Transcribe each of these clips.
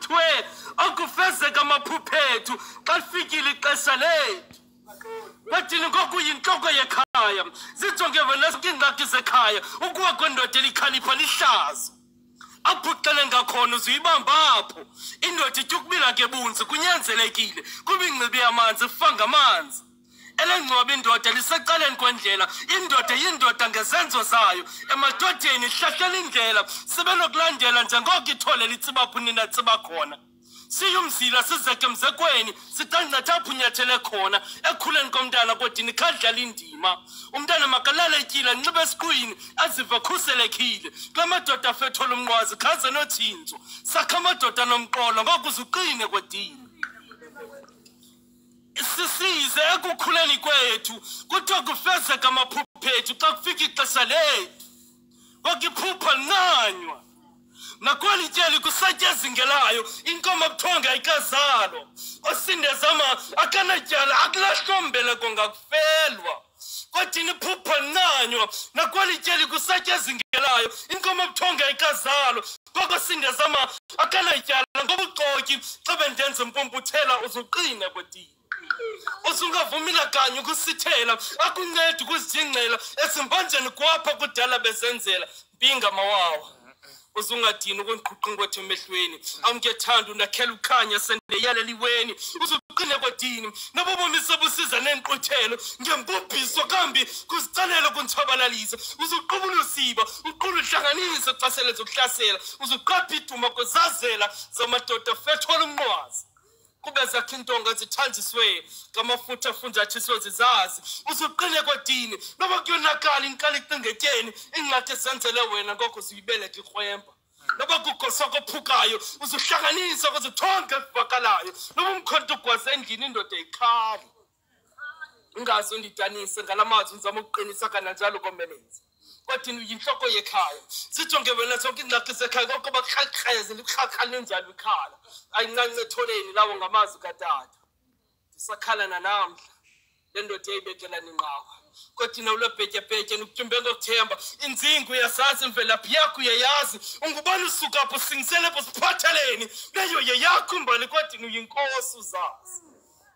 kuthiwe akufezeka amaphuphethu xa lifikile ixesha lethu. Bathini ngokuyinhloko yekhaya zijonge wena zonke iingxaki zekhaya ukuwa kwendoda elikhalipha lihlazo abhuqele ngakhona uzuyibamba apho indoda ityukubila ngebunzi kunyanzelekile kuba ingcibi yamanzi ifanga amanzi elengcwaba indoda lisecaleni kwendlela indoda yindoda ngezenzo zayo emadodeni ihlahlela indlela sibe nokulandela njengoko itholela itsibapho nina tsiba khona siyumzila sizeke mzekweni sitanqatha apho unyathele khona ekhuleni komntana kodini khadlala indima umntana makalale etyile nxibe esiqwini azive khuselekile kula madoda afethola umnqwazi khaze nothinzo sakha amadoda nomqolo ngoku uzuqine kodini sisize ekukhuleni kwethu kuthiwa kufezeka amaphuphethu xa kufika ixesha lethu ngokiphupha linqanywa nakwalityeli kusatyeza ingelayo inkomo buthonga ikazalo osindezama akanatyala akulahlombeleko ngakufelwa kodini phupha linqanywa nakwalityeli kusatyeza ingelayo inkomo buthonga ikazalo ngokosindezama akanatyala ngobuxoki xa bendenza impumputhela uzuqine kodini uzungavumila kanye ukusithela akunceda ukuzijingxela ezimbanjeni kwapha kudala bezenzela mpinga mawawa uzungadini ukwendiqhuqinga kwethu emehlweni awungethanda unakhela ukhanya sendeyaleliweni uzuqine kodini nabo bomise busiza nenqothelo ngembubhiso kambi kuzicanela kuntshabalalisa uzuqubula usiba uqulu uhlanganise xa sele zokuhlasela uzuqapha iduma kozazela zamadoda fethola umnqwazi kube zakhe intonga zithanjiswe ngamafutha afunjathiswe zizazi uzuqine kodini noba kuyonakala inkala icingetyeni ingxaki ezenzele wena ngoko uzuyibeleka ikrwemba noba kugosoka ophukayo uzuhlanganisa kwezithonke ezivakalayo noba umkhonto ugwaze endlini indoda ikhali ungazi undidanise ngala mazwi uzama ukuqinisa kananjalo komelenzi kodini uyinhloko yekhaya sijonge wena zonke iingxaki zekhaya ngoko bakrhakreze likrhakhale njalo ikhala ayinqanqe etholeni lawo ngamazwi katata ndisakhala nanamhla le ndoda eyayibekela ninqawa kodina ulobhetyebhetye nukutyumbe ngokuthemba inzingu uyasazi imvelaphi yakho uyayazi ungubani usuka apho singisele pho siphatheleni leyo yeyakho imbali kodini uyinkosi uzazi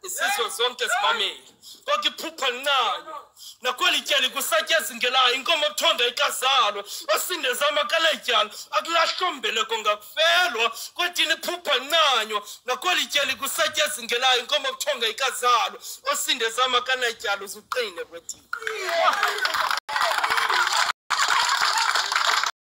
isizwe zonke simamele konke iphupha linqanywa nakwalityali kusatyeza ingelayo inkomo buthonga ikazalo osindezama akaletyala akulahlombeleko ngakufelwa kodini iphupha linqanywa nakwalityali kusatyeza ingelayo inkomo buthonga ikazalo osindezama akaletyala uzuqine kodini